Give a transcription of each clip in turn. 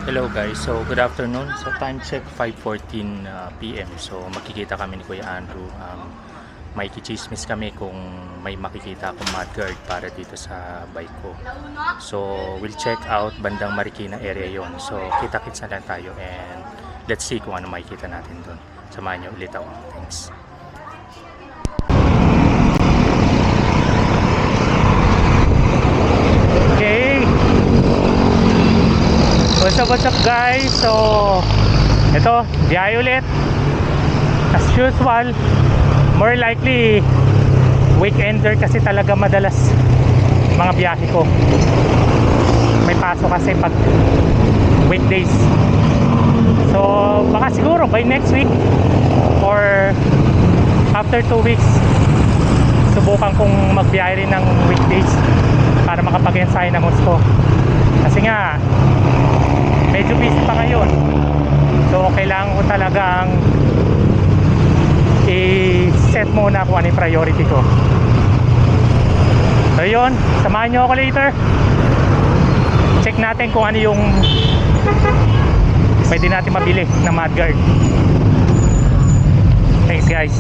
Hello guys, so good afternoon. So time check 5:14 PM. So makikita kami ni Kuya Andrew. May kichismis kami kung may makikita akong mudguard para dito sa bike ko. So we'll check out bandang Marikina area yon. So kita-kits na lang tayo and let's see kung ano makikita natin doon. Samahan niyo ulit ako. Thanks. Okay. What's up guys? So ito, biyahe ulit as usual. More likely weekender kasi talaga madalas mga biyahe ko. May pasok kasi pag weekdays. So baka siguro by next week or after 2 weeks subukan kong magbiyahe rin ng weekdays para makapag-ensayo ng gusto. Kasi nga medyo busy pa ngayon, so kailangan ko talagang i-set muna kung ano yung priority ko. So yun, samahan nyo ako later. Check natin kung ano yung pwede natin mabili na mudguard. Thanks guys.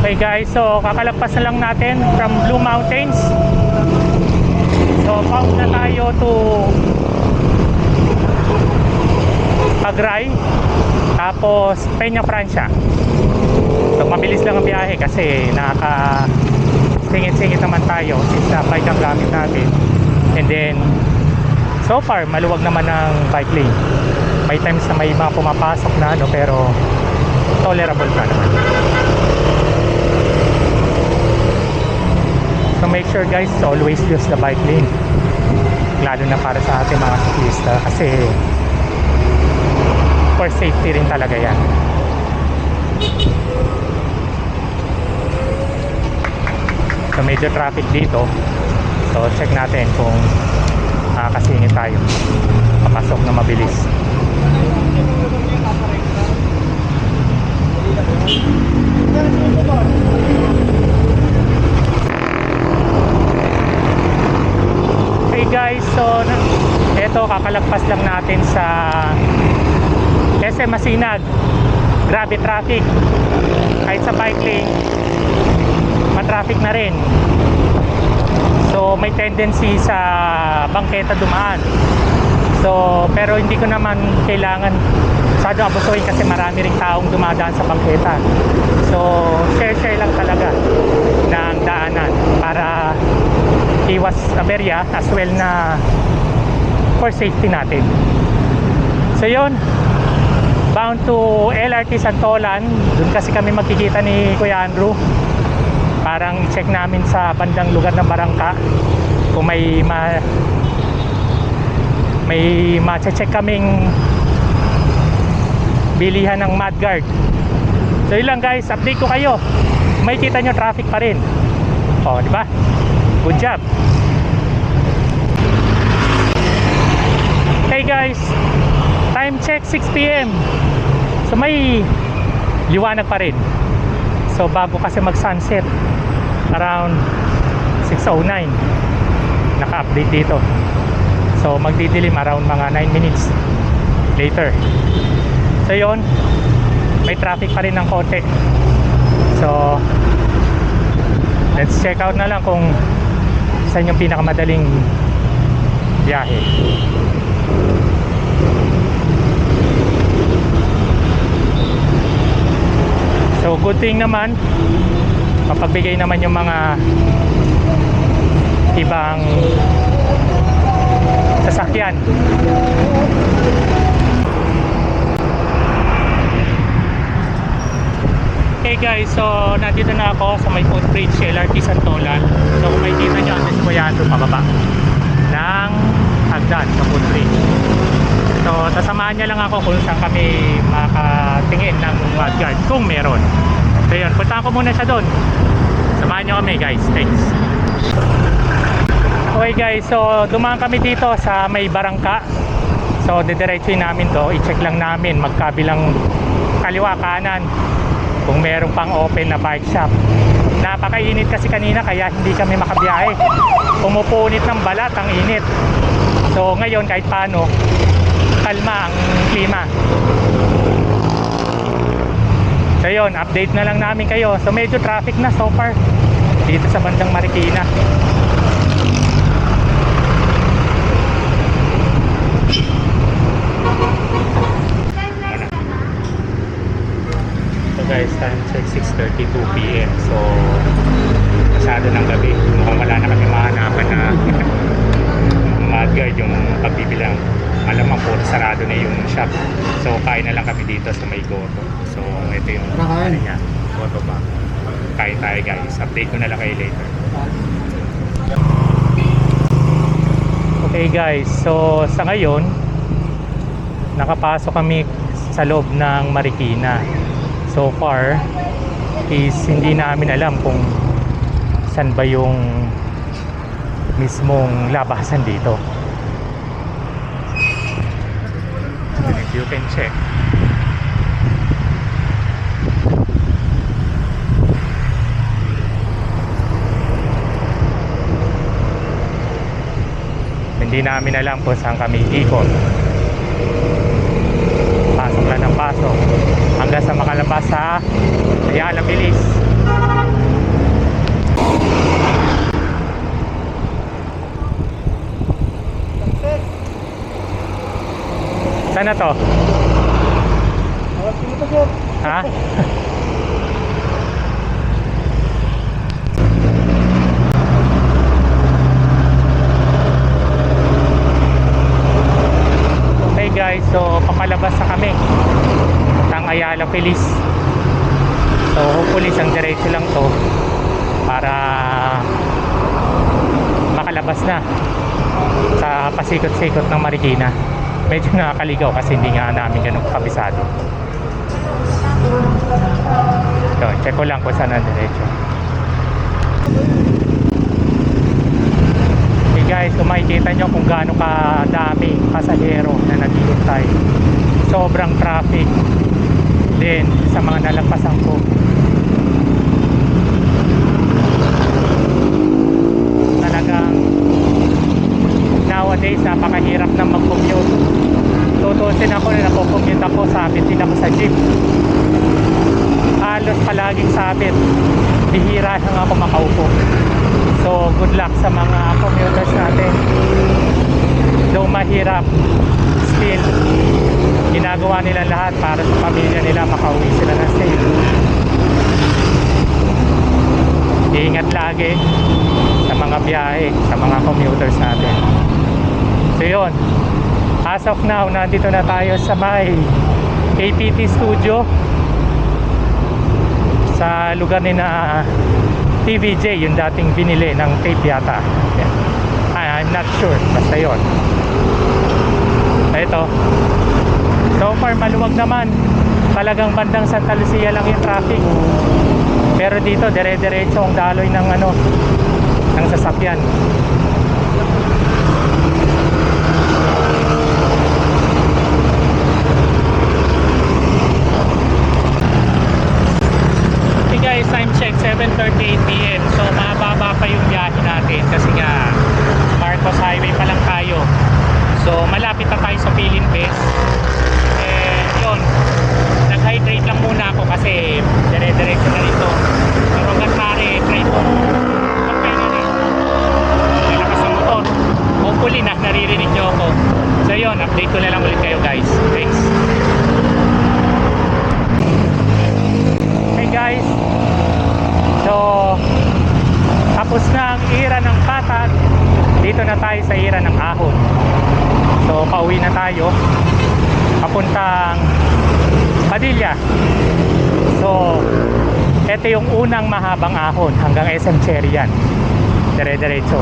Okay guys, so kakalagpas na lang natin from Blue Mountains. So bound na tayo to Agray, tapos Peña Francia. So mabilis lang ang biyahe kasi nakaka-singit-singit naman tayo since bike ang gamit natin. And then so far maluwag naman ang bike lane. May times na may mga pumapasok na pero tolerable pa naman. So make sure guys, always use the bike lane, lalo na para sa ating mga siklista kasi for safety rin talaga yan. So medyo traffic dito, so check natin kung makakasingit tayo, papasok na mabilis. Hey guys, so eto kakalagpas lang natin sa SM Masinag. Grabe traffic, kahit sa bike lane matraffic na rin. So may tendency sa bangketa dumaan. So pero hindi ko naman kailangan masyado abusuhin kasi marami ring taong dumadaan sa bangketa. So share lang talaga ng daanan para iwas aberya as well na for safety natin. So yun, bound to LRT Santolan. Doon kasi kami magkikita ni Kuya Andrew. Parang i-check namin sa bandang lugar ng Barangka kung may may ma-check kaming bilihan ng mudguard. So yun lang guys, update ko kayo. May kita nyo traffic pa rin. O, di ba? Good job. Hey guys, time check 6 PM. So may liwanag pa rin. So bago kasi mag sunset, around 6:09 naka-update dito. So magdidilim around mga 9 minutes later. So yun, may traffic pa rin ng konti. So let's check out na lang kung saan yung pinakamadaling biyahe. So good thing naman, mapagbigay naman yung mga ibang sasakyan. Okay guys, so nandito na ako sa may footbridge LRT Santolan. So kung makikita nyo, ang Boyado pababa ng hagdan sa footbridge. So tasamahan niya lang ako kung saan kami makatingin ng mudguard kung meron. So yun, puntahan ko muna siya doon. Samahan niyo kami guys, thanks. Okay guys, so dumaan kami dito sa may barangka. So didiretsuin namin to, i-check lang namin magkabilang kaliwa kanan kung meron pang open na bike shop. Napakainit kasi kanina kaya hindi kami makabiyahe. Pumupunit ng balat ang init. So ngayon kahit paano kalma ang klima. So yun, update na lang namin kayo. So medyo traffic na so far dito sa bandang Marikina. So guys, time check 6:32 PM. So masyado ng gabi. Mukhang wala na kami mahanapan na mudguard yung pagbibilang. Alam mo, puro sarado na yung shop. So kain na lang kami dito sa may Goto. So ito yung ano niya, Goto ba? Kain tayo guys. Update ko na lang kayo later. Okay guys, so sa ngayon nakapasok kami sa loob ng Marikina. So far is hindi namin alam kung saan ba yung mismong labasan dito. You can check. Hindi namin alam kung saan kami ikot. Pasok lang ng pasok hanggang sa makalabas sa Ayala Bilis. Saan na to? Ha? Okay guys, so papalabas na kami ng Ayala Feliz. So hopefully isang diretso lang to para makalabas na sa pasikot-sikot ng Marikina. Medyo nakakaligaw kasi hindi nga namin ganun kabisado. So, check ko lang kung saan ang diretso. Okay guys, kung makikita nyo kung gaano kadami pasahero na naghihintay. Sobrang traffic din sa mga nalagpasan ko. Talagang nowadays napakahirap na mag-commute. Tutusin ako na napo-commute ako, sabit din ako sa jeep. Halos palaging sabit. Bihira lang ako makaupo. So good luck sa mga commuters natin. Though mahirap, still ginagawa nila lahat para sa pamilya nila makauwi sila na safe. Iingat lagi sa mga biyahe, sa mga commuters natin. So yun, as of now, nandito na tayo sa may APT Studio sa lugar ni na TVJ, yung dating binili ng tape yata. I'm not sure, basta yun. ito. So far maluwag naman. Talagang bandang Santa Lucia lang yung traffic. Pero dito dire-diretso ang daloy ng ano, ng sasakyan. Okay guys, time check 7:38 PM. So mababa pa yung biyahe natin kasi nga Marcos Highway pa lang tayo. So malapit na tayo sa Pilinpes. Yun, nag-hydrate lang muna ako kasi dire-diretso na rito. Pero hanggang maaari, try ko magpahinga rin. Malakas ang motor. Hopefully naririnig nyo ako. So yun, update ko na lang ulit kayo guys. Thanks. Hey guys, so tapos na ang era ng Patag. Dito na tayo sa era ng Ahon. So pauwi na tayo papuntang Padilla. So ito yung unang mahabang ahon hanggang SM Cherry yan, dire-diretso.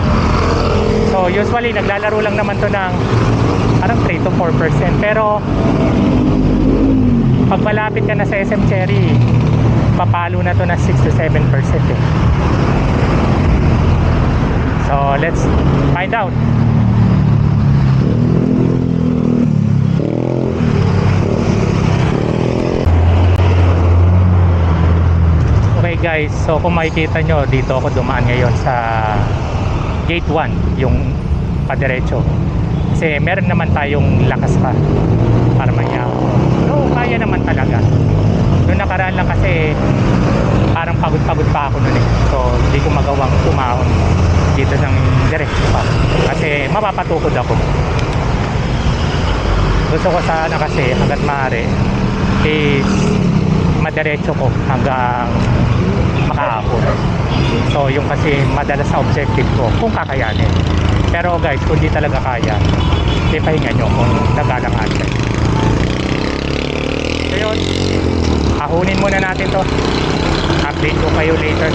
So usually naglalaro lang naman to ng parang 3 to 4%, pero pag malapit ka na sa SM Cherry papalo na to na 6 to 7% eh. So let's find out. Okay guys, so kung makikita nyo, dito ako dumaan ngayon sa gate 1, yung padiretso. Kasi meron naman tayong lakas pa para manyaw. So kaya naman talaga. Noong nakaraan lang kasi parang pagod-pagod pa ako noon eh. So hindi ko magawang umahon dito ng diretso pa kasi mapapatukod ako. Gusto ko sana kasi hanggat maaari is madiretso ko hanggang makaahon. So yung kasi madalas sa objective ko kung kakayanin. Pero guys, kung di talaga kaya, ipahinga nyo kung nagalangan kayo. So yun, ahunin muna natin to. Update ko kayo later.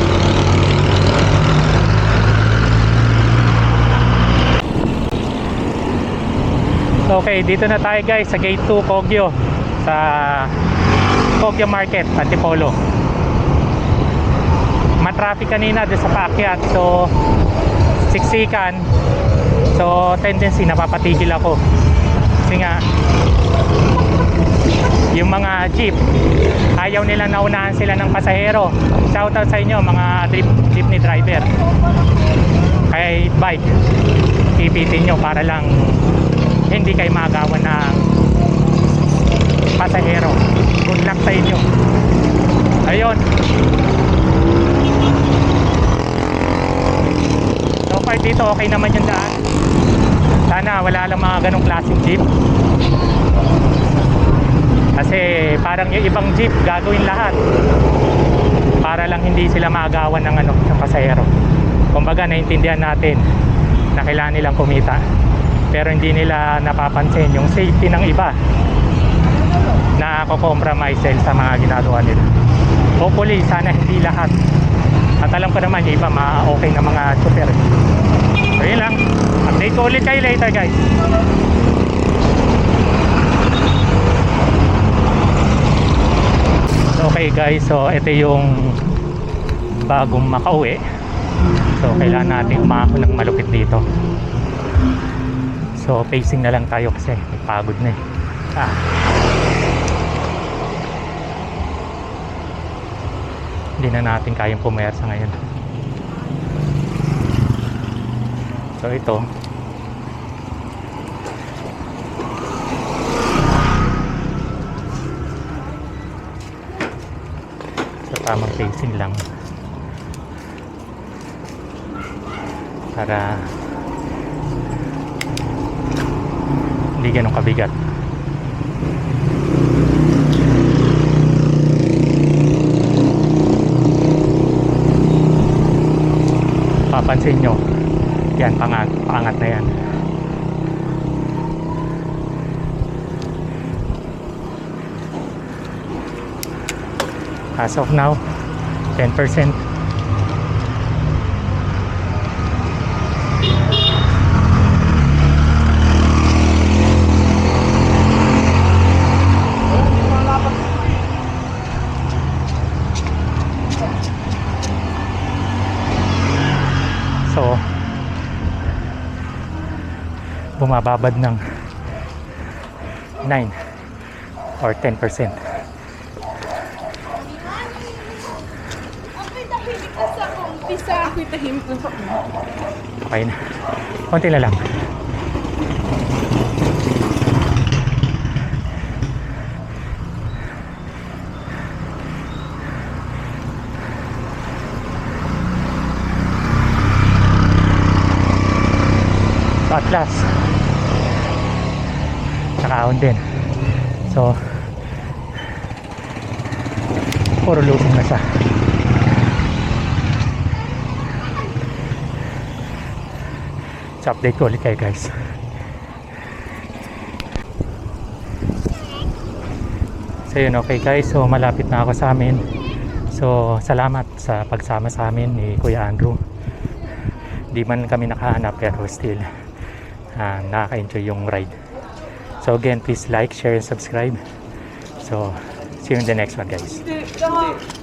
Okay, dito na tayo guys sa gate 2 Kogyo, sa Kogyo Market, Antipolo. Matraffic kanina doon sa paakyat, so siksikan. So tendency napapatigil ako kasi nga yung mga jeep ayaw nilang naunahan sila ng pasahero. Shoutout sa inyo mga jeepney driver. Kaya bike, ipitin nyo para lang hindi kayo maagawan ng pasahero. Good luck sa inyo. Ayun, so far dito okay naman yung daan. Sana wala lang mga ganong klaseng jeep kasi parang yung ibang jeep gagawin lahat para lang hindi sila maagawan ng ng pasahero. Kumbaga naiintindihan natin na kailangan nilang kumita, pero hindi nila napapansin yung safety ng iba na ako-compromise sa mga ginagawa nila. Hopefully sana hindi lahat, at alam ko naman yung iba okay na mga chopper. So yun lang, update ko ulit kayo later guys. Okay guys, so ito yung bagong makauwi. So kailangan natin umahon ng malupit dito. So pacing na lang tayo kasi may pagod na eh. Hindi na natin kayang pumersa ngayon. So ito, so tamang pacing lang para hindi ganun kabigat. Papansin nyo yan, paangat na yan. As of now 10%. bumababad ng 9 or 10%. Ako'y tahimik ka sa umpisa. Ako'y tahimik na sa Okay na. Konti na lang. Atlas. Nakaahon din. So, puro losing na siya. So, update ko ulit kayo guys. So yun, okay guys. So malapit na ako sa amin. So salamat sa pagsama sa amin ni Kuya Andrew. Di man kami nakahanap pero still nakaka-enjoy yung ride. So again, please like, share, and subscribe. So see you in the next one guys. Hindi.